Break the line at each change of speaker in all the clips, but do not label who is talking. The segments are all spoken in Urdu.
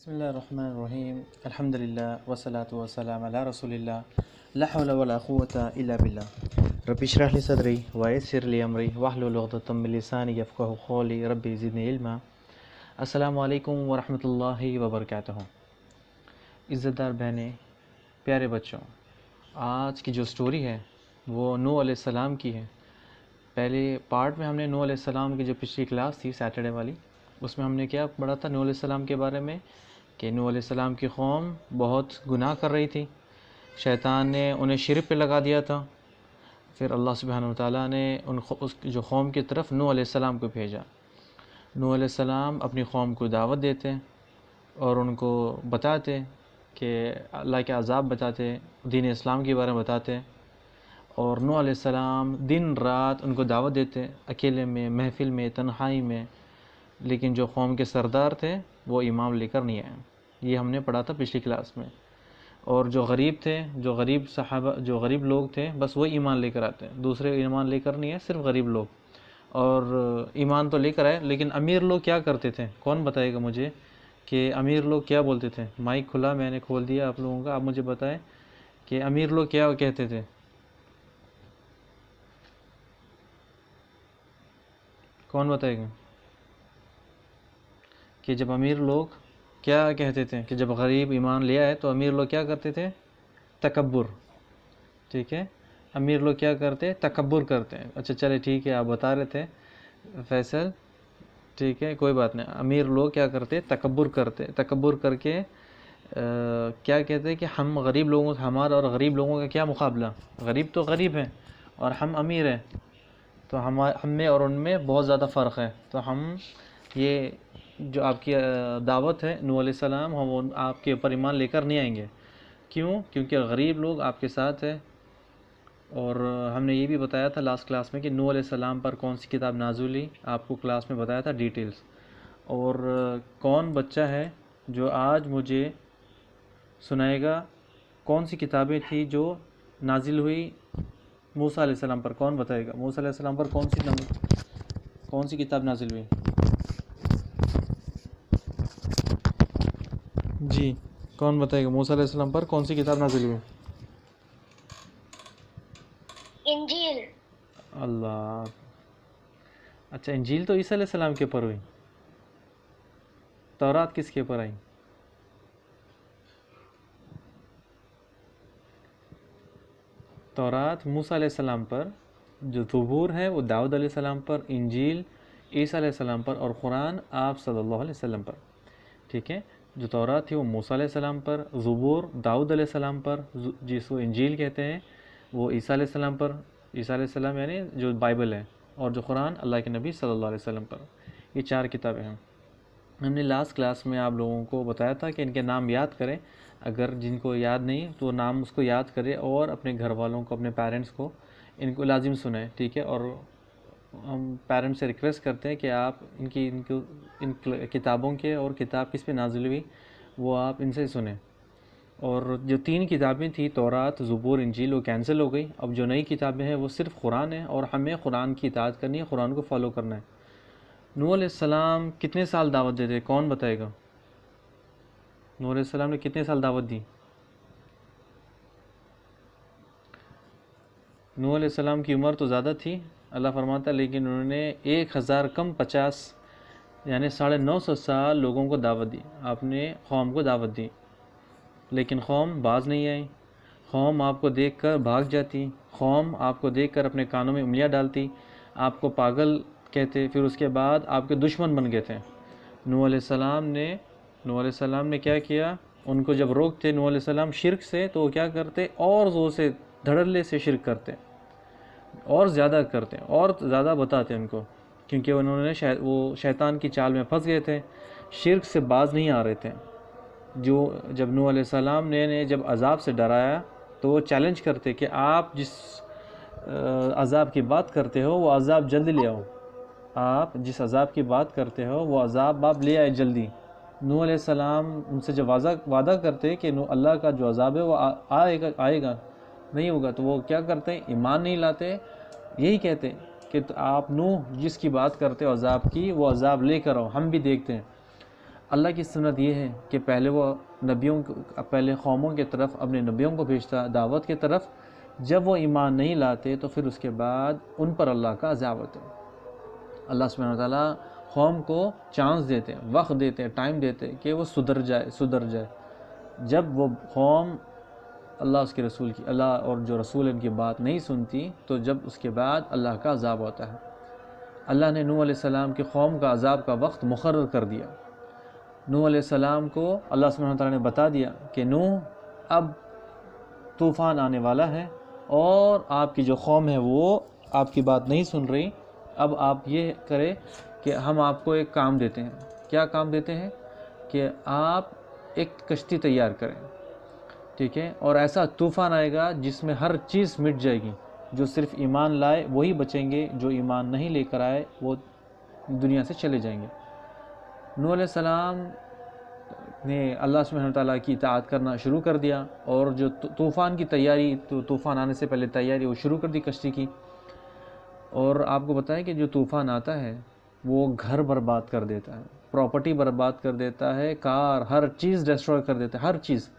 بسم اللہ الرحمن الرحیم الحمدللہ والصلاة والسلام علی رسول اللہ لا حول ولا قوة الا باللہ رب اشرح لی صدری ویسر لی امری واحلل عقدۃ من لسانی یفقہوا قولی رب زدنی علما۔ السلام علیکم ورحمۃ اللہ وبرکاتہ۔ عزت دار بہنیں، پیارے بچوں، آج کی جو سٹوری ہے وہ نوح علیہ السلام کی ہے۔ پہلے پارٹ میں ہم نے نوح علیہ السلام کی جو پچھلی کلاس تھی سیٹرڈے والی، اس میں ہم نے کیا پڑھا تھا نوح علیہ السلام کے بارے میں کہ نوح علیہ السلام کی قوم بہت گناہ کر رہی تھی، شیطان نے انہیں شرک پہ لگا دیا تھا۔ پھر اللہ سبحانہ وتعالیٰ نے اس جو قوم کی طرف نوح علیہ السلام کو بھیجا۔ نوح علیہ السلام اپنی قوم کو دعوت دیتے اور ان کو بتاتے کہ اللہ کے عذاب بتاتے، دین اسلام کے بارے میں بتاتے، اور نوح علیہ السلام دن رات ان کو دعوت دیتے، اکیلے میں، محفل میں، تنہائی میں، لیکن جو قوم کے سردار تھے وہ ایمان لے کر نہیں آئے۔ یہ ہم نے پڑھا تھا پچھلی کلاس میں۔ اور جو غریب تھے، جو غریب صحابہ، جو غریب لوگ تھے، بس وہ ایمان لے کر آتے، دوسرے ایمان لے کر نہیں آئے، صرف غریب لوگ۔ اور ایمان تو لے کر آئے، لیکن امیر لوگ کیا کرتے تھے؟ کون بتائے گا مجھے کہ امیر لوگ کیا بولتے تھے؟ مائک کھلا، میں نے کھول دیا آپ لوگوں کا، آپ مجھے بتائیں کہ امیر لوگ کیا کہتے تھے؟ کون بتائے گا کہ جب امیر لوگ کیا کہتے تھے کہ جب غریب ایمان لے آئے تو امیر لوگ کیا کرتے تھے؟ تکبر۔ ٹھیک ہے، امیر لوگ کیا کرتے؟ تکبر کرتے ہیں۔ اچھا چلے ٹھیک ہے، آپ بتا رہے تھے فیصل، ٹھیک ہے کوئی بات نہیں۔ امیر لوگ کیا کرتے؟ تکبر کرتے، تکبر کر کے کیا کہتے کہ ہم غریب لوگوں، ہمارا اور غریب لوگوں کا کیا مقابلہ؟ غریب تو غریب ہیں اور ہم امیر ہیں، تو ہم میں اور ان میں بہت زیادہ فرق ہے۔ تو ہم یہ جو آپ کی دعوت ہے نوح علیہ السلام، ہم آپ کے اوپر ایمان لے کر نہیں آئیں گے۔ کیوں؟ کیونکہ غریب لوگ آپ کے ساتھ ہیں۔ اور ہم نے یہ بھی بتایا تھا لاسٹ کلاس میں کہ نوح علیہ السلام پر کون سی کتاب نازل ہوئی، آپ کو کلاس میں بتایا تھا ڈیٹیلز۔ اور کون بچہ ہے جو آج مجھے سنائے گا کون سی کتابیں تھیں جو نازل ہوئی موسیٰ علیہ السلام پر؟ کون بتائے گا موسیٰ علیہ السلام پر کون سی کتاب نازل ہوئی؟ جی کون بتائے گا موسیٰ علیہ السلام پر کون سی کتاب نازل ہوئی؟
انجیل۔
اللہ، اچھا انجیل تو عیسیٰ علیہ السلام کے اوپر ہوئی۔ تورات کس کے اوپر آئی؟ تورات موسیٰ علیہ السلام پر، جو زبور ہے وہ داؤد علیہ السلام پر، انجیل عیسیٰ علیہ السلام پر، اور قرآن آپ صلی اللہ علیہ وسلم پر۔ ٹھیک ہے، جو تورات تھی وہ موسیٰ علیہ السلام پر، زبور داؤد علیہ السلام پر، جس کو انجیل کہتے ہیں وہ عیسیٰ علیہ السلام پر، عیسیٰ علیہ السلام یعنی جو بائبل ہے، اور جو قرآن اللہ کے نبی صلی اللہ علیہ وسلم پر۔ یہ 4 کتابیں ہیں۔ ہم نے لاسٹ کلاس میں آپ لوگوں کو بتایا تھا کہ ان کے نام یاد کریں، اگر جن کو یاد نہیں تو نام اس کو یاد کرے، اور اپنے گھر والوں کو، اپنے پیرنٹس کو ان کو لازم سنیں۔ ٹھیک ہے، اور ہم پیرنٹس سے ریکویسٹ کرتے ہیں کہ آپ ان کتابوں کے، اور کتاب کس پہ نازل ہوئی وہ آپ ان سے سنیں۔ اور جو 3 کتابیں تھیں تورات، زبور، انجیل، وہ کینسل ہو گئی۔ اب جو نئی کتابیں ہیں وہ صرف قرآن ہے، اور ہمیں قرآن کی اطاعت کرنی ہے، قرآن کو فالو کرنا ہے۔ نوح علیہ السلام کتنے سال دعوت دیتے؟ کون بتائے گا؟ نوح علیہ السلام نے کتنے سال دعوت دی؟ نوح علیہ السلام کی عمر تو زیادہ تھی، اللہ فرماتا ہے، لیکن انہوں نے 1000 کم 50 یعنی 950 سال لوگوں کو دعوت دی، آپ نے قوم کو دعوت دی، لیکن قوم باز نہیں آئی۔ قوم آپ کو دیکھ کر بھاگ جاتی، قوم آپ کو دیکھ کر اپنے کانوں میں انگلیاں ڈالتی، آپ کو پاگل کہتے، پھر اس کے بعد آپ کے دشمن بن گئے تھے۔ نوح علیہ السلام نے کیا کیا؟ ان کو جب روکتے نوح علیہ السلام شرک سے، تو وہ کیا کرتے؟ اور زور سے، دھڑلے سے شرک کرتے، اور زیادہ کرتے، اور زیادہ بتاتے ان کو، کیونکہ انہوں نے وہ شیطان کی چال میں پھنس گئے تھے، شرک سے باز نہیں آ رہے تھے۔ جب نوح علیہ السلام نے جب عذاب سے ڈرایا تو وہ چیلنج کرتے کہ آپ جس عذاب کی بات کرتے ہو وہ عذاب جلدی لے آؤ، آپ جس عذاب کی بات کرتے ہو وہ عذاب آپ لے آئے جلدی۔ نوح علیہ السلام ان سے جب وعدہ کرتے کہ اللہ کا جو عذاب ہے وہ آئے گا نہیں ہوگا، تو وہ کیا کرتے؟ ایمان نہیں لاتے، یہی کہتے کہ آپ نوح جس کی بات کرتے ہو عذاب کی، وہ عذاب لے کر آؤ، ہم بھی دیکھتے ہیں۔ اللہ کی سنت یہ ہے کہ پہلے وہ پہلے قوموں کی طرف اپنے نبیوں کو بھیجتا دعوت کی طرف، جب وہ ایمان نہیں لاتے تو پھر اس کے بعد ان پر اللہ کا عذاب ہوتا ہے۔ اللہ سبحانہ و تعالیٰ قوم کو چانس دیتے ہیں، وقت دیتے ہیں، ٹائم دیتے ہیں کہ وہ سدھر جائے۔ جب وہ قوم اللہ اس کے رسول کی اور جو رسول ان کی بات نہیں سنتی تو جب اس کے بعد اللہ کا عذاب ہوتا ہے۔ اللہ نے نوح علیہ السلام کی قوم کا عذاب کا وقت مقرر کر دیا۔ نوح علیہ السلام کو اللہ سبحانہ و تعالیٰ نے بتا دیا کہ نوح اب طوفان آنے والا ہے اور آپ کی جو قوم ہے وہ آپ کی بات نہیں سن رہی، اب آپ یہ کریں کہ ہم آپ کو ایک کام دیتے ہیں۔ کیا کام دیتے ہیں؟ کہ آپ ایک کشتی تیار کریں، ٹھیک ہے، اور ایسا طوفان آئے گا جس میں ہر چیز مٹ جائے گی، جو صرف ایمان لائے وہی بچیں گے، جو ایمان نہیں لے کر آئے وہ دنیا سے چلے جائیں گے۔ نوح علیہ السلام نے اللہ سبحانہ وتعالیٰ کی اطاعت کرنا شروع کر دیا، اور جو طوفان کی تیاری، طوفان آنے سے پہلے تیاری وہ شروع کر دی کشتی کی۔ اور آپ کو بتائیں کہ جو طوفان آتا ہے وہ گھر برباد کر دیتا ہے، پراپرٹی برباد کر دیتا ہے، کار، ہر چیز ڈسٹروائے کر دیتا ہے، ہر چیز،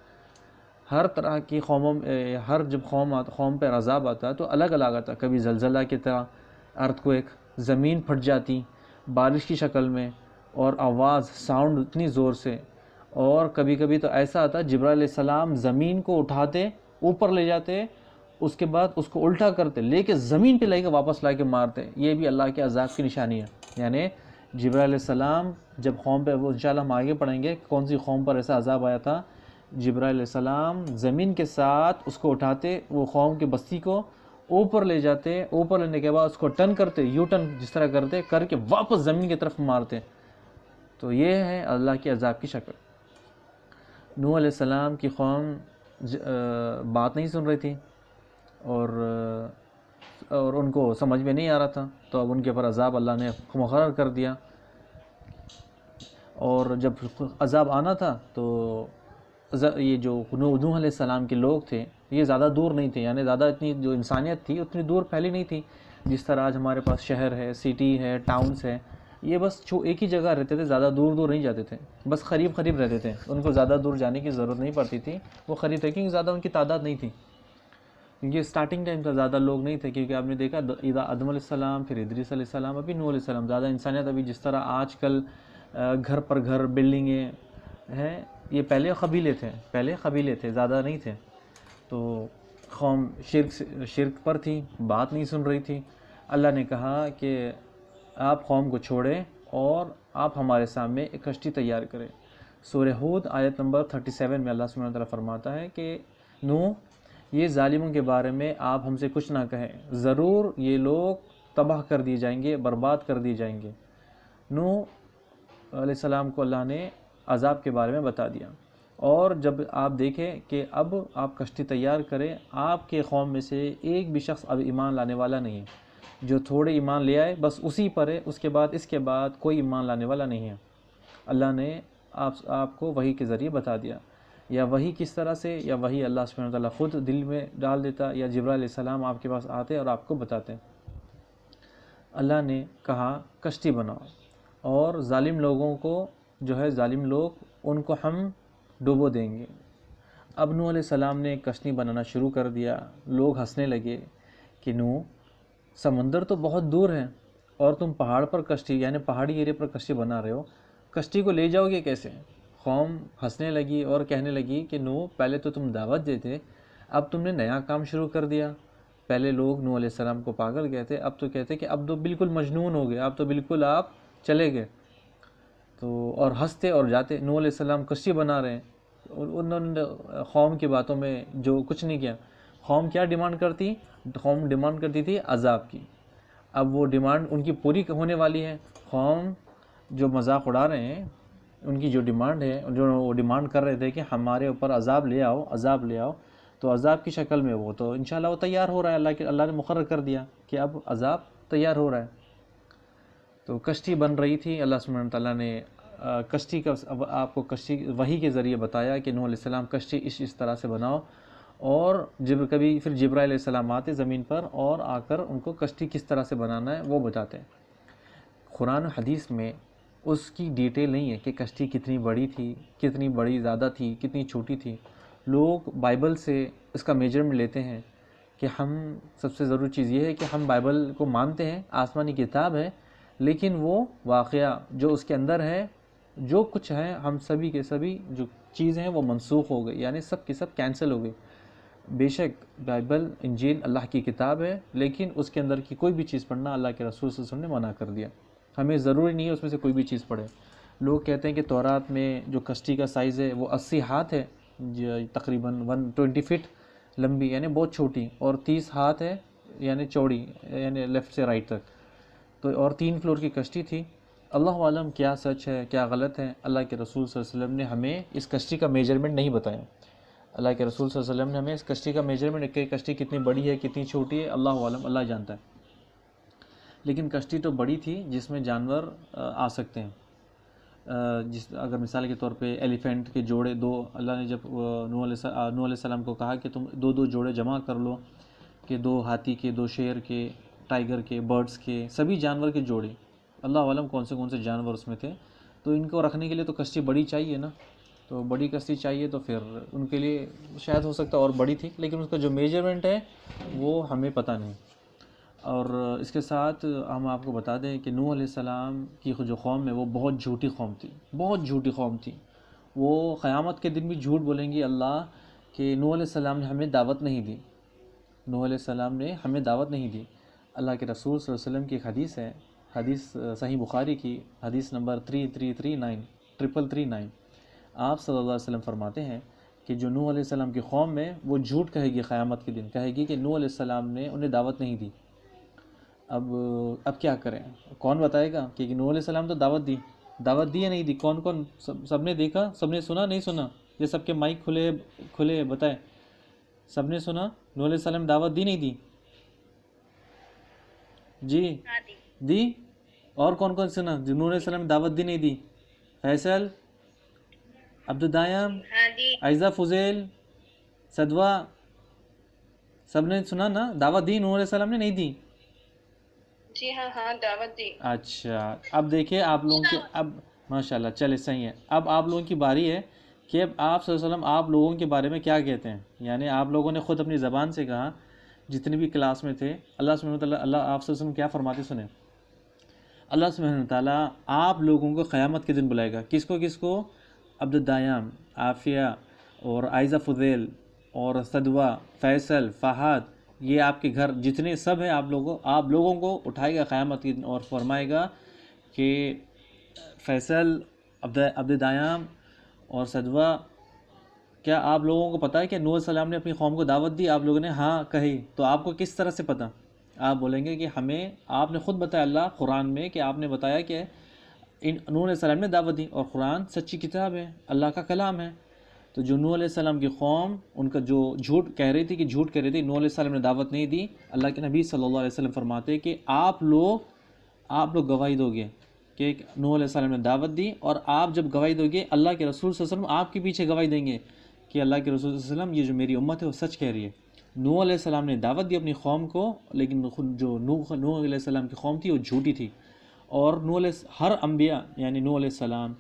ہر طرح کی قوموں، جب قوم پر عذاب آتا ہے تو الگ الگ آتا ہے، کبھی زلزلہ کی طرح، ارتھ زمین پھٹ جاتی بارش کی شکل میں، اور آواز، ساؤنڈ اتنی زور سے، اور کبھی کبھی تو ایسا آتا ہے جبرائیل علیہ السلام زمین کو اٹھاتے اوپر لے جاتے، اس کے بعد اس کو الٹا کرتے، لے کے زمین پہ لے کے واپس لا کے مارتے۔ یہ بھی اللہ کے عذاب کی نشانی ہے۔ یعنی جبرائیل علیہ السلام جب قوم پہ، وہ انشاءاللہ ہم آگے پڑھیں گے کون سی قوم پر ایسا عذاب آیا تھا، جبرائیل علیہ السلام زمین کے ساتھ اس کو اٹھاتے، وہ قوم کی بستی کو اوپر لے جاتے، اوپر لینے کے بعد اس کو ٹرن کرتے، یو ٹرن جس طرح کرتے، کر کے واپس زمین کی طرف مارتے۔ تو یہ ہے اللہ کے عذاب کی شکل۔ نوح علیہ السلام کی قوم بات نہیں سن رہی تھی، اور ان کو سمجھ میں نہیں آ رہا تھا، تو اب ان کے پر عذاب اللہ نے مقرر کر دیا۔ اور جب عذاب آنا تھا تو یہ جو نوح علیہ السلام کے لوگ تھے یہ زیادہ دور نہیں تھے، یعنی زیادہ اتنی جو انسانیت تھی اتنی دور پھیلی نہیں تھی، جس طرح آج ہمارے پاس شہر ہے، سٹی ہے، ٹاؤنز ہے، یہ بس ایک ہی جگہ رہتے تھے، زیادہ دور دور نہیں جاتے تھے، بس قریب رہتے تھے، ان کو زیادہ دور جانے کی ضرورت نہیں پڑتی تھی، وہ قریب تھے کیونکہ زیادہ ان کی تعداد نہیں تھی، کیونکہ سٹارٹنگ ٹائم کا زیادہ لوگ نہیں تھے، کیونکہ آپ نے دیکھا آدم علیہ السلام، پھر ادریس علیہ السلام، ابھی نوح علیہ السلام، زیادہ انسانیت ابھی جس طرح آج کل گھر پر گھر بلڈنگیں ہیں، یہ پہلے قبیلے تھے، زیادہ نہیں تھے، تو قوم شرک پر تھی، بات نہیں سن رہی تھی۔ اللہ نے کہا کہ آپ قوم کو چھوڑیں اور آپ ہمارے سامنے ایک کشتی تیار کریں۔ سورہ ہود آیت نمبر 37 میں اللہ سبحانہ وتعالیٰ فرماتا ہے کہ نوح، یہ ظالموں کے بارے میں آپ ہم سے کچھ نہ کہیں، ضرور یہ لوگ تباہ کر دیے جائیں گے، برباد کر دیے جائیں گے۔ نوح علیہ السلام کو اللہ نے عذاب کے بارے میں بتا دیا، اور جب آپ دیکھیں کہ اب آپ کشتی تیار کریں، آپ کے قوم میں سے ایک بھی شخص اب ایمان لانے والا نہیں ہے، جو تھوڑے ایمان لے آئے بس اسی پر ہے، اس کے بعد کوئی ایمان لانے والا نہیں ہے۔ اللہ نے آپ کو وحی کے ذریعے بتا دیا، یا وحی کس طرح سے، یا وحی اللہ سبحانہ وتعالیٰ خود دل میں ڈال دیتا، یا جبرائیل علیہ السلام آپ کے پاس آتے اور آپ کو بتاتے۔ اللہ نے کہا کشتی بناؤ، اور ظالم لوگوں کو جو ہے، ظالم لوگ ان کو ہم ڈوبو دیں گے۔ اب نوح علیہ السلام نے کشتی بنانا شروع کر دیا، لوگ ہنسنے لگے کہ نوح، سمندر تو بہت دور ہے اور تم پہاڑ پر کشتی، یعنی پہاڑی ایرے پر کشتی بنا رہے ہو، کشتی کو لے جاؤ گے کیسے؟ قوم ہنسنے لگی اور کہنے لگی کہ نوح، پہلے تو تم دعوت دیتے، اب تم نے نیا کام شروع کر دیا۔ پہلے لوگ نوح علیہ السلام کو پاگل کہتے، اب تو کہتے کہ اب تو بالکل مجنون ہو گئے، اب تو بالکل آپ چلے گئے، تو اور ہنستے اور جاتے۔ نوح علیہ السلام کشتی بنا رہے ہیں، انہوں نے قوم کی باتوں میں جو کچھ نہیں کیا۔ قوم کیا ڈیمانڈ کرتی؟ قوم ڈیمانڈ کرتی تھی عذاب کی۔ اب وہ ڈیمانڈ ان کی پوری ہونے والی ہے۔ قوم جو مذاق اڑا رہے ہیں، ان کی جو ڈیمانڈ ہے، جو وہ ڈیمانڈ کر رہے تھے کہ ہمارے اوپر عذاب لے آؤ، تو عذاب کی شکل میں وہ تو انشاءاللہ وہ تیار ہو رہا ہے، اللہ نے مقرر کر دیا کہ اب عذاب تیار ہو رہا ہے۔ تو کشتی بن رہی تھی، اللہ سبحانہ تعالیٰ نے کشتی کا آپ کو کشتی وحی کے ذریعے بتایا کہ نوح علیہ السلام کشتی اس طرح سے بناؤ، اور کبھی پھر جبرائیل علیہ السلام آتے زمین پر اور آ کر ان کو کشتی کس طرح سے بنانا ہے وہ بتاتے ہیں۔ قرآن و حدیث میں اس کی ڈیٹیل نہیں ہے کہ کشتی کتنی بڑی تھی، کتنی بڑی زیادہ تھی، کتنی چھوٹی تھی۔ لوگ بائبل سے اس کا میجرمنٹ لیتے ہیں کہ ہم، سب سے ضروری چیز یہ ہے کہ ہم بائبل کو مانتے ہیں، آسمانی کتاب ہے، لیکن وہ واقعہ جو اس کے اندر ہے، جو کچھ ہے، ہم سبھی کے سبھی جو چیزیں ہیں وہ منسوخ ہو گئی، یعنی سب کے سب کینسل ہو گئی۔ بیشک بائبل، انجیل اللہ کی کتاب ہے، لیکن اس کے اندر کی کوئی بھی چیز پڑھنا اللہ کے رسول صلی اللہ علیہ وسلم نے منع کر دیا۔ ہمیں ضروری نہیں ہے اس میں سے کوئی بھی چیز پڑھے۔ لوگ کہتے ہیں کہ تورات میں جو کشتی کا سائز ہے وہ 80 ہاتھ ہے، تقریباً 120 فٹ لمبی، یعنی بہت چھوٹی، اور 30 ہاتھ ہے یعنی چوڑی، یعنی لیفٹ سے رائٹ تک، تو اور 3 فلور کی کشتی تھی۔ اللہ عالم کیا سچ ہے کیا غلط ہے، اللہ کے رسول صلی اللہ علیہ وسلم نے ہمیں اس کشتی کا میجرمنٹ نہیں بتایا۔ اللہ کے رسول صلی اللہ علیہ وسلم نے ہمیں اس کشتی کا میجرمنٹ، کہ کشتی کتنی بڑی ہے کتنی چھوٹی ہے، اللہ عالم، اللہ جانتا ہے۔ لیکن کشتی تو بڑی تھی جس میں جانور آ سکتے ہیں، اگر مثال کے طور پہ ایلیفینٹ کے جوڑے دو، اللہ نے جب نوح علیہ السلام کو کہا کہ تم 2 جوڑے جمع کر لو، کہ 2 ہاتھی کے، 2 شیر کے، ٹائگر کے، برڈز کے، سبھی جانور کے جوڑے، اللہ عالم کون سے جانور اس میں تھے، تو ان کو رکھنے کے لیے تو کشتی بڑی چاہیے نا، تو بڑی کشتی چاہیے، تو پھر ان کے لیے شاید ہو سکتا اور بڑی تھی، لیکن اس کا جو میجرمنٹ ہے وہ ہمیں پتہ نہیں۔ اور اس کے ساتھ ہم آپ کو بتا دیں کہ نوح علیہ السلام کی جو قوم ہے وہ بہت جھوٹی قوم تھی، بہت جھوٹی قوم تھی۔ وہ قیامت کے دن بھی جھوٹ بولیں گی اللہ کہ نوح علیہ السلام نے ہمیں دعوت نہیں دی، نوح علیہ السلام نے ہمیں دعوت نہیں دی۔ اللہ کے رسول صلی اللہ علیہ وسلم کی ایک حدیث ہے، حدیث صحیح بخاری کی حدیث نمبر 3339 آپ صلی اللہ علیہ وسلم فرماتے ہیں کہ جو نوح علیہ السلام کی قوم ہے وہ جھوٹ کہے گی، قیامت کے دن کہے گی کہ نوح علیہ السلام نے انہیں دعوت نہیں دی۔ اب کیا کریں، کون بتائے گا کہ نوح علیہ السلام تو دعوت دی یا نہیں دی؟ کون سب نے دیکھا، سب نے سنا، نہیں سنا؟ یہ سب کے مائک کھلے بتائے، سب نے سنا نوح علیہ السلام دعوت دی نہیں دی؟ جی دی۔ اور کون سنا جو نوح علیہ السلام نے دعوت دی نہیں دی؟ فیصل، عبد الدائم، عائزہ، فضیل، صدوہ، سب نے سنا نا؟ دعوت دی نوح علیہ السلام نے نہیں دی؟
جی ہاں دعوت دی۔
اچھا، اب دیکھیں آپ لوگوں کی، اب ماشاءاللہ چلے صحیح ہے، اب آپ لوگوں کی باری ہے کہ اب آپ صلی اللہ علیہ وسلم آپ لوگوں کے بارے میں کیا کہتے ہیں، یعنی آپ لوگوں نے خود اپنی زبان سے کہا، جتنے بھی کلاس میں تھے، اللہ سبحانہ وتعالیٰ، اللہ آپ صلی اللہ علیہ وسلم کیا فرماتے سنیں، اللہ سبحانہ وتعالیٰ آپ لوگوں کو قیامت کے دن بلائے گا، کس کو؟ عبد الدیام، عافیہ اور عائزہ، فضیل اور صدوہ، فیصل، فہد، یہ آپ کے گھر جتنے سب ہیں، آپ لوگوں کو اٹھائے گا قیامت کے دن اور فرمائے گا کہ فیصل، عبد الدیام اور صدوہ، کیا آپ لوگوں کو پتہ ہے کہ نوح علیہ السلام نے اپنی قوم کو دعوت دی؟ آپ لوگوں نے ہاں کہی، تو آپ کو کس طرح سے پتہ؟ آپ بولیں گے کہ ہمیں آپ نے خود بتایا، اللہ قرآن میں، کہ آپ نے بتایا کہ نوح علیہ السلام نے دعوت دی، اور قرآن سچی کتاب ہے، اللہ کا کلام ہے۔ تو جو نوح علیہ السلام کی قوم، ان کا جو جھوٹ کہہ رہی تھی نوح علیہ السلام نے دعوت نہیں دی، اللہ کے نبی صلی اللہ علیہ وسلم فرماتے کہ آپ لوگ گواہی دو گے کہ نوح علیہ السلام نے دعوت دی، اور آپ جب گواہی دو گے، اللہ کے رسول صلی اللہ علیہ وسلم آپ کے پیچھے گواہی دیں گے کہ اللہ کے رسول صلی اللہ علیہ وسلم، یہ جو میری امت ہے وہ سچ کہہ رہی ہے۔ نوح علیہ السلام نے دعوت دی اپنی قوم کو، لیکن جو نوح علیہ السلام کی قوم تھی وہ جھوٹی تھی، اور ہر انبیاء، یعنی نوح علیہ السلام،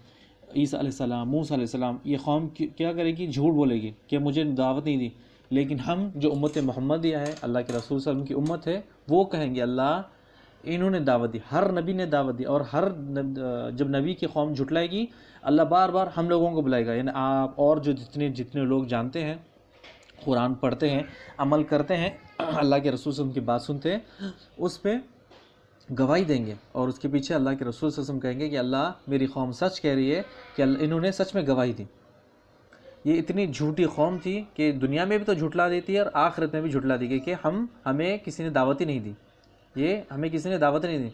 عیسیٰ علیہ السلام، موسیٰ علیہ السلام، یہ قوم کیا کرے گی؟ جھوٹ بولے گی کہ مجھے دعوت نہیں دی۔ لیکن ہم جو امت محمدیہ ہے، اللہ کے رسول صلی اللہ علیہ وسلم کی امت ہے، وہ کہیں گے اللہ انہوں نے دعوت دی، ہر نبی نے دعوت دی، اور جب نبی کی قوم جھٹلائے گی، اللہ بار بار ہم لوگوں کو بلائے گا، یعنی آپ اور جو جتنے لوگ جانتے ہیں، قرآن پڑھتے ہیں، عمل کرتے ہیں، اللہ کے رسول صلی اللہ علیہ وسلم کی بات سنتے ہیں، اس پہ گواہی دیں گے، اور اس کے پیچھے اللہ کے رسول صلی اللہ علیہ وسلم کہیں گے کہ اللہ میری قوم سچ کہہ رہی ہے کہ انہوں نے سچ میں گواہی دی۔ یہ اتنی جھوٹی قوم تھی کہ دنیا میں بھی تو جھٹلا دیتی ہے اور آخرت میں بھی جھٹلا دی گئی کہ ہمیں کسی نے دعوت ہی نہیں دی، ہمیں کسی نے دعوت نہیں دی۔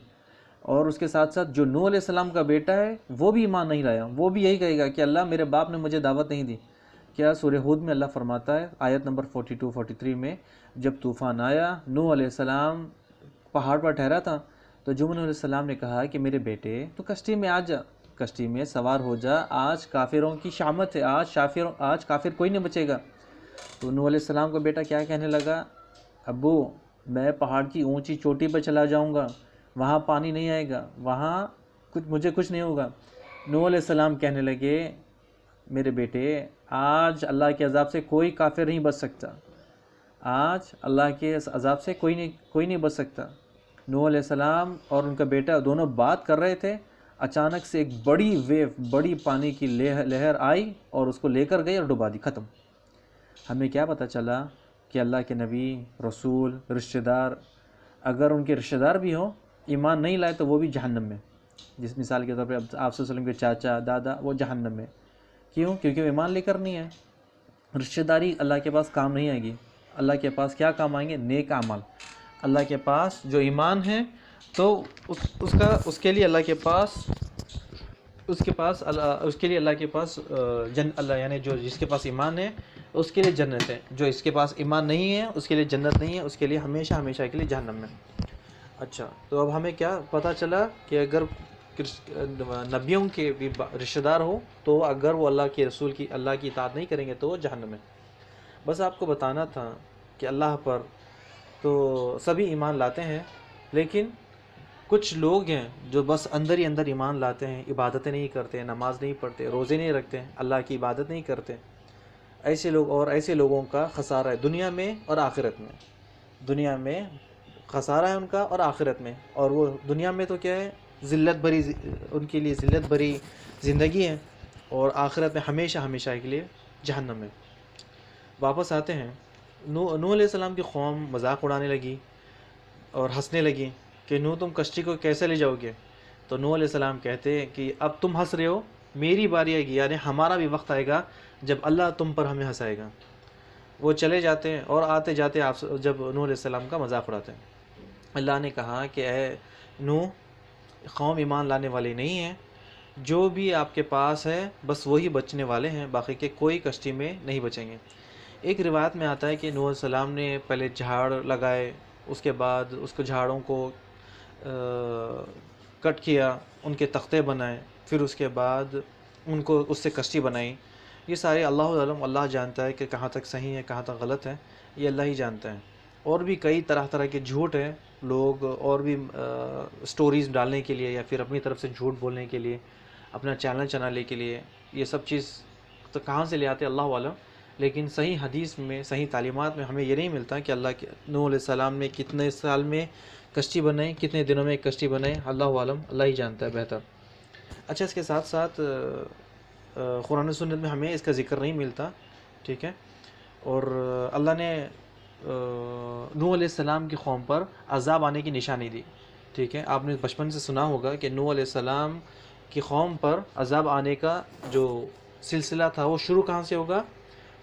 اور اس کے ساتھ ساتھ جو نوح علیہ السلام کا بیٹا ہے وہ بھی ایمان نہیں لایا، وہ بھی یہی کہے گا کہ اللہ میرے باپ نے مجھے دعوت نہیں دی۔ کیا سورہ ہود میں اللہ فرماتا ہے آیت نمبر 42-43 میں، جب طوفان آیا، نوح علیہ السلام پہاڑ پر ٹھہرا تھا، تو نوح علیہ السلام نے کہا کہ میرے بیٹے تو کشتی میں آ جا، کشتی میں سوار ہو جا، آج کافروں کی شامت ہے، آج کافر کوئی نہیں بچے گا۔ تو نوح علیہ السلام کا بیٹا کیا کہنے لگا؟ ابو میں پہاڑ کی اونچی چوٹی پر چلا جاؤں گا، وہاں پانی نہیں آئے گا، وہاں مجھے کچھ نہیں ہوگا. نوح علیہ السلام کہنے لگے میرے بیٹے آج اللہ کے عذاب سے کوئی کافر نہیں بچ سکتا. آج اللہ کے عذاب سے کوئی نہیں بچ سکتا. نوح علیہ السلام اور ان کا بیٹا دونوں بات کر رہے تھے. اچانک سے ایک بڑی ویو، بڑی پانی کی لہر آئی اور اس کو لے کر گئی اور ڈبا دی، ختم. ہمیں کیا پتہ چلا کہ اللہ کے نبی، رسول، رشتہ دار اگر ان کے رشتہ دار بھی ہوں ایمان نہیں لائے تو وہ بھی جہنم میں. جس مثال کے طور پہ آپ صلی اللہ علیہ وسلم کے چاچا دادا وہ جہنم میں. کیوں؟ کیونکہ وہ ایمان لے کر نہیں ہے. رشتہ داری اللہ کے پاس کام نہیں آئے گی. اللہ کے پاس کیا کام آئیں گے؟ نیک اعمال. اللہ کے پاس جو ایمان ہے تو اس کے لیے اللہ کے پاس اللہ یعنی جو جس کے پاس ایمان ہے اس کے لیے جنت ہے. جو اس کے پاس ایمان نہیں ہے اس کے لیے جنت نہیں ہے، اس کے لیے ہمیشہ ہمیشہ کے لیے جہنم میں. اچھا، تو اب ہمیں کیا پتہ چلا کہ اگر نبیوں کے بھی رشتہ دار ہو تو اگر وہ اللہ کے رسول کی اللہ کی اطاعت نہیں کریں گے تو وہ جہنم میں. بس آپ کو بتانا تھا کہ اللہ پر تو سبھی ایمان لاتے ہیں، لیکن کچھ لوگ ہیں جو بس اندر ہی اندر ایمان لاتے ہیں، عبادتیں نہیں کرتے، نماز نہیں پڑھتے، روزے نہیں رکھتے، اللہ کی عبادت نہیں کرتے. ایسے لوگوں کا خسارہ ہے دنیا میں اور آخرت میں. دنیا میں خسارہ ہے ان کا اور آخرت میں. اور وہ دنیا میں تو کیا ہے، ان کے لیے ذلت بھری زندگی ہے، اور آخرت میں ہمیشہ ہمیشہ کے لیے جہنم میں. واپس آتے ہیں. نوح علیہ السلام کی قوم مذاق اڑانے لگی اور ہنسنے لگی کہ نوح تم کشتی کو کیسے لے جاؤ گے؟ تو نوح علیہ السلام کہتے ہیں کہ اب تم ہنس رہے ہو، میری باری آئے گی، یعنی ہمارا بھی وقت آئے گا جب اللہ تم پر ہمیں ہنسائے گا. وہ چلے جاتے ہیں اور آتے جاتے جب نوح علیہ السلام کا مذاق اڑاتے ہیں. اللہ نے کہا کہ اے نوح، قوم ایمان لانے والے نہیں ہیں، جو بھی آپ کے پاس ہے بس وہی بچنے والے ہیں، باقی کے کوئی کشتی میں نہیں بچیں گے. ایک روایت میں آتا ہے کہ نوح علیہ السلام نے پہلے جھاڑ لگائے، اس کے بعد اس کو جھاڑوں کو کٹ کیا، ان کے تختے بنائے، پھر اس کے بعد ان کو اس سے کشتی بنائی. یہ سارے اللہ علم، اللہ جانتا ہے کہ کہاں تک صحیح ہے کہاں تک غلط ہے، یہ اللہ ہی جانتا ہے. اور بھی کئی طرح کے جھوٹ ہیں، لوگ اور بھی سٹوریز ڈالنے کے لیے یا پھر اپنی طرف سے جھوٹ بولنے کے لیے، اپنا چینل چلانے کے لیے یہ سب چیز تو کہاں سے لے آتے اللہ عالم. لیکن صحیح حدیث میں، صحیح تعلیمات میں ہمیں یہ نہیں ملتا کہ اللہ کے نوح علیہ السلام نے کتنے سال میں کشتی بنائی، کتنے دنوں میں ایک کشتی بنائی، اللہ عالم، اللہ ہی جانتا ہے بہتر. اچھا، اس کے ساتھ ساتھ قرآن و سنت میں ہمیں اس کا ذکر نہیں ملتا، ٹھیک ہے. اور اللہ نے نوح علیہ السلام کی قوم پر عذاب آنے کی نشانی دی، ٹھیک ہے. آپ نے بچپن سے سنا ہوگا کہ نوح علیہ السلام کی قوم پر عذاب آنے کا جو سلسلہ تھا وہ شروع کہاں سے ہوگا؟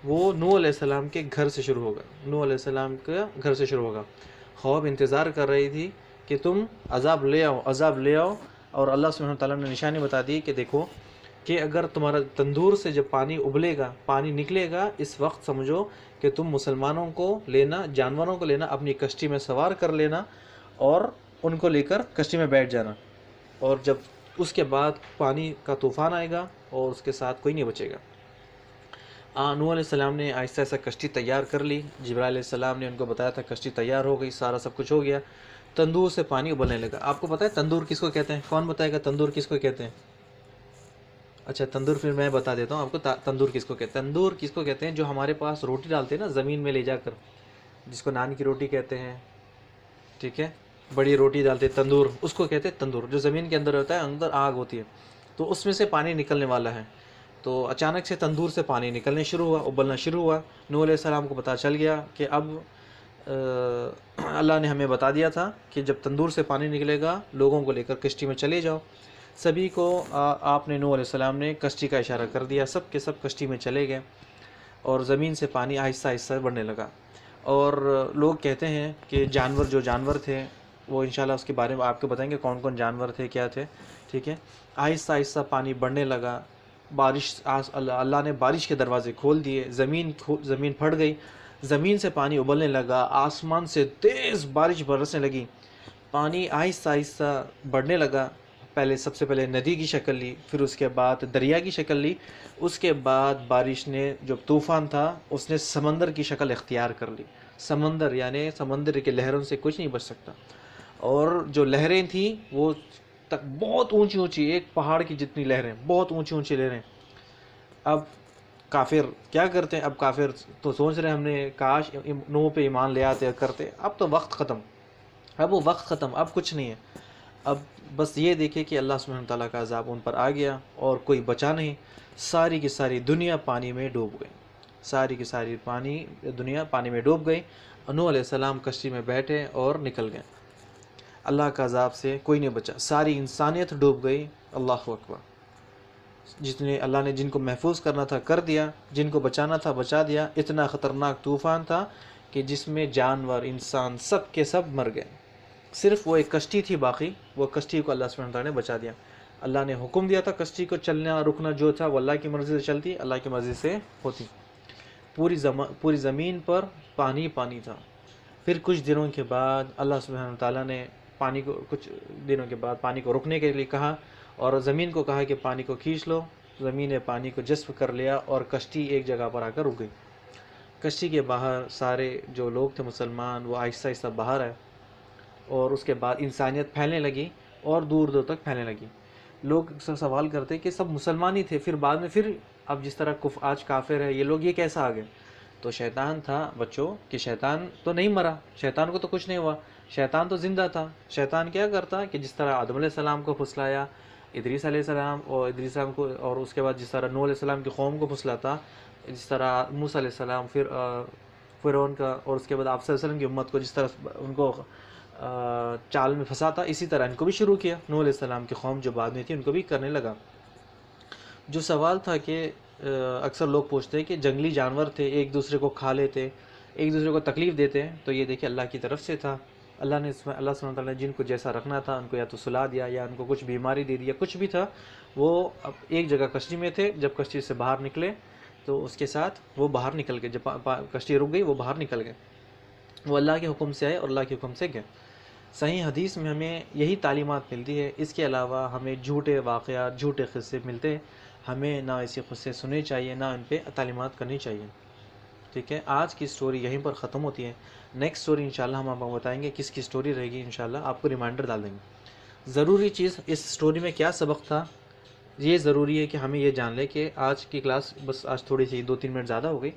وہ نوح علیہ السلام کے گھر سے شروع ہوگا. نوح علیہ السلام کا گھر سے شروع ہوگا. خواب انتظار کر رہی تھی کہ تم عذاب لے آؤ، اور اللہ سبحانہ وتعالیٰ نے نشانی بتا دی کہ دیکھو کہ اگر تمہارا تندور سے جب پانی ابلے گا، پانی نکلے گا، اس وقت سمجھو کہ تم مسلمانوں کو لینا، جانوروں کو لینا، اپنی کشتی میں سوار کر لینا اور ان کو لے کر کشتی میں بیٹھ جانا. اور جب اس کے بعد پانی کا طوفان آئے گا اور اس کے ساتھ کوئی نہیں بچے گا. نوح علیہ السلام نے آہستہ آہستہ کشتی تیار کر لی. جبرائیل علیہ السلام نے ان کو بتایا تھا کشتی تیار ہو گئی، سارا سب کچھ ہو گیا. تندور سے پانی ابلنے لگا. آپ کو پتہ ہے تندور کس کو کہتے ہیں؟ کون بتائے گا تندور کس کو کہتے ہیں؟ اچھا، تندور پھر میں بتا دیتا ہوں آپ کو تندور کس کو کہتے ہیں. تندور کس کو کہتے ہیں؟ جو ہمارے پاس روٹی ڈالتے ہیں نا زمین میں لے جا کر، جس کو نان کی روٹی کہتے ہیں، ٹھیک ہے، بڑی روٹی ڈالتے ہیں، تندور اس کو کہتے ہیں. تندور جو زمین کے اندر ہوتا ہے، اندر آگ ہوتی ہے، تو اس میں سے پانی نکلنے والا ہے. تو اچانک سے تندور سے پانی نکلنے شروع ہوا، ابلنا شروع ہوا. نوح علیہ السلام کو پتہ چل گیا کہ اب اللہ نے ہمیں بتا دیا تھا کہ جب تندور سے پانی نکلے گا لوگوں کو لے کر کشتی میں چلے جاؤ. سبھی کو آپ نے نوح علیہ السلام نے کشتی کا اشارہ کر دیا، سب کے سب کشتی میں چلے گئے اور زمین سے پانی آہستہ آہستہ بڑھنے لگا. اور لوگ کہتے ہیں کہ جو جانور تھے وہ انشاءاللہ اس کے بارے میں آپ کو بتائیں گے کون کون جانور تھے، کیا تھے، ٹھیک ہے. آہستہ آہستہ پانی بڑھنے لگا. اللہ نے بارش کے دروازے کھول دیے، زمین پھٹ گئی، زمین سے پانی ابلنے لگا، آسمان سے تیز بارش برسنے لگی، پانی آہستہ آہستہ بڑھنے لگا. سب سے پہلے ندی کی شکل لی، پھر اس کے بعد دریا کی شکل لی، اس کے بعد بارش نے جو طوفان تھا اس نے سمندر کی شکل اختیار کر لی. سمندر یعنی سمندر کے لہروں سے کچھ نہیں بچ سکتا. اور جو لہریں تھیں وہ تک بہت اونچی اونچی، ایک پہاڑ کی جتنی لہریں، بہت اونچی اونچی لہریں. اب کافر کیا کرتے ہیں؟ اب کافر تو سوچ رہے ہیں ہم نے کاش نوح پہ ایمان لے آتے کرتے. اب تو وقت ختم، اب وہ وقت ختم، اب کچھ نہیں ہے. اب بس یہ دیکھیں کہ اللہ سبحانہ تعالیٰ کا عذاب ان پر آ گیا اور کوئی بچا نہیں. ساری کی ساری دنیا پانی میں ڈوب گئی، ساری کی ساری دنیا پانی میں ڈوب گئی. نوح علیہ السلام کشتی میں بیٹھے اور نکل گئے. اللہ کا عذاب سے کوئی نہیں بچا، ساری انسانیت ڈوب گئی. اللہ اکبر. جتنے اللہ نے جن کو محفوظ کرنا تھا کر دیا، جن کو بچانا تھا بچا دیا. اتنا خطرناک طوفان تھا کہ جس میں جانور انسان سب کے سب مر گئے. صرف وہ ایک کشتی تھی باقی، وہ کشتی کو اللہ سبحانہ تعالیٰ نے بچا دیا. اللہ نے حکم دیا تھا کشتی کو چلنا رکنا جو تھا وہ اللہ کی مرضی سے چلتی، اللہ کی مرضی سے ہوتی. پوری زمین پر پانی پانی تھا. پھر کچھ دنوں کے بعد اللہ سبحانہ تعالیٰ نے کچھ دنوں کے بعد پانی کو رکنے کے لیے کہا اور زمین کو کہا کہ پانی کو کھینچ لو. زمین نے پانی کو جذب کر لیا اور کشتی ایک جگہ پر آ کر رک گئی. کشتی کے باہر سارے جو لوگ تھے مسلمان وہ آہستہ آہستہ باہر آئے اور اس کے بعد انسانیت پھیلنے لگی اور دور دور تک پھیلنے لگی. لوگ سوال کرتے کہ سب مسلمان ہی تھے، پھر بعد میں پھر اب جس طرح آج کافر ہے یہ لوگ، یہ کیسا آ گئے؟ تو شیطان تھا بچوں کہ شیطان تو نہیں مرا، شیطان کو تو کچھ نہیں ہوا، شیطان تو زندہ تھا. شیطان کیا کرتا کہ جس طرح آدم علیہ السلام کو پھسلایا، ادریس علیہ السلام اور ادریس علیہ السلام کو، اور اس کے بعد جس طرح نوح علیہ السلام کی قوم کو پھسلاتا، جس طرح موسیٰ علیہ السلام، پھر فرعون کا، اور اس کے بعد آپ صلی اللہ علیہ وسلم کی امت کو جس طرح ان کو چال میں پھنساتا، اسی طرح ان کو بھی شروع کیا. نوح علیہ السلام کی قوم جو بعد میں تھی ان کو بھی کرنے لگا. جو سوال تھا کہ اکثر لوگ پوچھتے ہیں کہ جنگلی جانور تھے، ایک دوسرے کو کھا لیتے، ایک دوسرے کو تکلیف دیتے ہیں، تو یہ دیکھیں اللہ کی طرف سے تھا. اللہ سبحانہ تعالیٰ نے جن کو جیسا رکھنا تھا ان کو یا تو سلا دیا یا ان کو کچھ بیماری دے دیا، کچھ بھی تھا. وہ اب ایک جگہ کشتی میں تھے، جب کشتی سے باہر نکلے تو اس کے ساتھ وہ باہر نکل گئے. جب کشتی رک گئی وہ باہر نکل گئے، وہ اللہ کے حکم سے آئے اور اللہ کے حکم سے گئے. صحیح حدیث میں ہمیں یہی تعلیمات ملتی ہے. اس کے علاوہ ہمیں جھوٹے واقعات، جھوٹے قصے ملتے ہیں. ہمیں نہ ایسے قصے سننے چاہیے، نہ ان پہ تعلیمات کرنی چاہیے. ٹھیک ہے، آج کی سٹوری یہیں پر ختم ہوتی ہے. نیکسٹ سٹوری انشاءاللہ ہم آپ کو بتائیں گے کس کی سٹوری رہے گی. انشاءاللہ آپ کو ریمائنڈر ڈال دیں گے. ضروری چیز اس سٹوری میں کیا سبق تھا، یہ ضروری ہے کہ ہمیں یہ جان لیں کہ آج کی کلاس بس آج تھوڑی سی 2-3 منٹ زیادہ ہو گئی.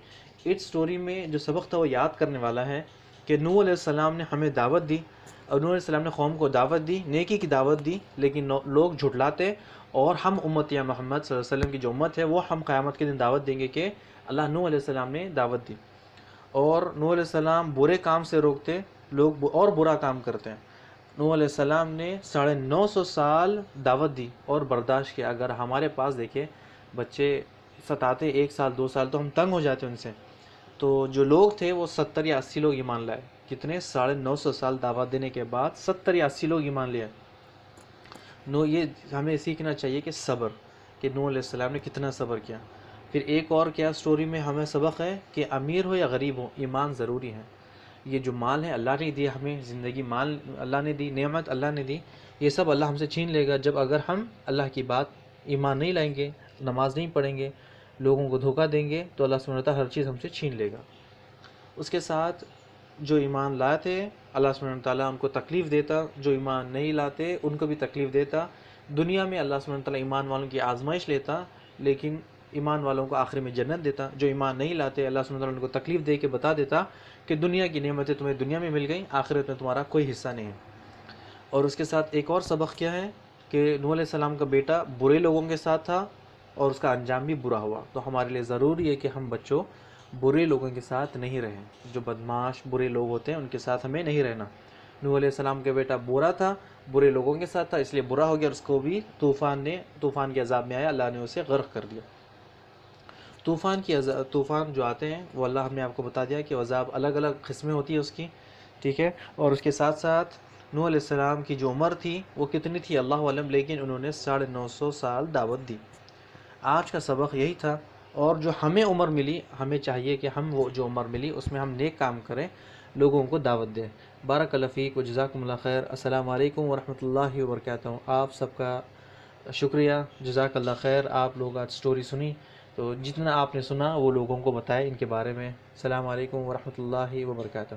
اس سٹوری میں جو سبق تھا وہ یاد کرنے والا ہے کہ نوح علیہ السلام نے ہمیں دعوت دی، اور نوح علیہ السلام نے قوم کو دعوت دی، نیکی کی دعوت دی، لیکن لوگ جھٹلاتے. اور ہم امت یا محمد صلی اللہ علیہ وسلم کی جو امت ہے وہ ہم قیامت کے دن دعوت دیں گے کہ اللہ نوح علیہ السلام نے دعوت دی. اور نوح علیہ السلام برے کام سے روکتے، لوگ اور برا کام کرتے ہیں. نوح علیہ السلام نے 950 سال دعوت دی اور برداشت کیا. اگر ہمارے پاس دیکھیں بچے ستاتے 1 سال 2 سال تو ہم تنگ ہو جاتے ان سے. تو جو لوگ تھے وہ 70 یا 80 لوگ ایمان لائے. کتنے؟ 950 سال دعوت دینے کے بعد 70 یا 80 لوگ ایمان لائے. یہ ہمیں سیکھنا چاہیے کہ صبر، کہ نوح علیہ السلام نے کتنا صبر کیا. پھر ایک اور کیا سٹوری میں ہمیں سبق ہے کہ امیر ہو یا غریب ہو ایمان ضروری ہے. یہ جو مال ہے اللہ نے دیا ہمیں، زندگی مال اللہ نے دی، نعمت اللہ نے دی، یہ سب اللہ ہم سے چھین لے گا جب اگر ہم اللہ کی بات ایمان نہیں لائیں گے، نماز نہیں پڑھیں گے، لوگوں کو دھوکہ دیں گے تو اللہ سبحانہ وتعالیٰ ہر چیز ہم سے چھین لے گا. اس کے ساتھ جو ایمان لاتے اللہ سبحانہ وتعالیٰ ان کو تکلیف دیتا، جو ایمان نہیں لاتے ان کو بھی تکلیف دیتا. دنیا میں اللہ سبحانہ وتعالیٰ ایمان والوں کی آزمائش لیتا، لیکن ایمان والوں کو آخر میں جنت دیتا. جو ایمان نہیں لاتے اللہ سبحانہ وتعالیٰ ان کو تکلیف دے کے بتا دیتا کہ دنیا کی نعمتیں تمہیں دنیا میں مل گئیں، آخرت میں تمہارا کوئی حصہ نہیں ہے. اور اس کے ساتھ ایک اور سبق کیا ہے کہ نوح علیہ السلام کا بیٹا برے لوگوں کے ساتھ تھا اور اس کا انجام بھی برا ہوا. تو ہمارے لیے ضروری ہے کہ ہم بچوں برے لوگوں کے ساتھ نہیں رہیں. جو بدماش برے لوگ ہوتے ہیں ان کے ساتھ ہمیں نہیں رہنا. نوح علیہ السلام کا بیٹا برا تھا، برے لوگوں کے ساتھ تھا، اس لیے برا ہو گیا اور اس کو بھی طوفان کے عذاب میں آیا، اللہ نے اسے غرق کر دیا. طوفان جو آتے ہیں وہ اللہ ہم نے آپ کو بتا دیا کہ عذاب الگ الگ قسمیں ہوتی ہے اس کی. ٹھیک ہے، اور اس کے ساتھ ساتھ نوح علیہ السلام کی جو عمر تھی وہ کتنی تھی اللہ علم، لیکن انہوں نے 950 سال دعوت دی. آج کا سبق یہی تھا. اور جو ہمیں عمر ملی ہمیں چاہیے کہ ہم وہ جو عمر ملی اس میں ہم نیک کام کریں، لوگوں کو دعوت دیں. بارک اللہ فیک و جزاکم اللہ خیر. السلام علیکم ورحمۃ اللہ وبرکاتہ. آپ سب کا شکریہ، جزاک اللہ خیر. آپ لوگ آج سٹوری سنی تو جتنا آپ نے سنا وہ لوگوں کو بتائیں ان کے بارے میں. السلام علیکم ورحمۃ اللہ وبرکاتہ.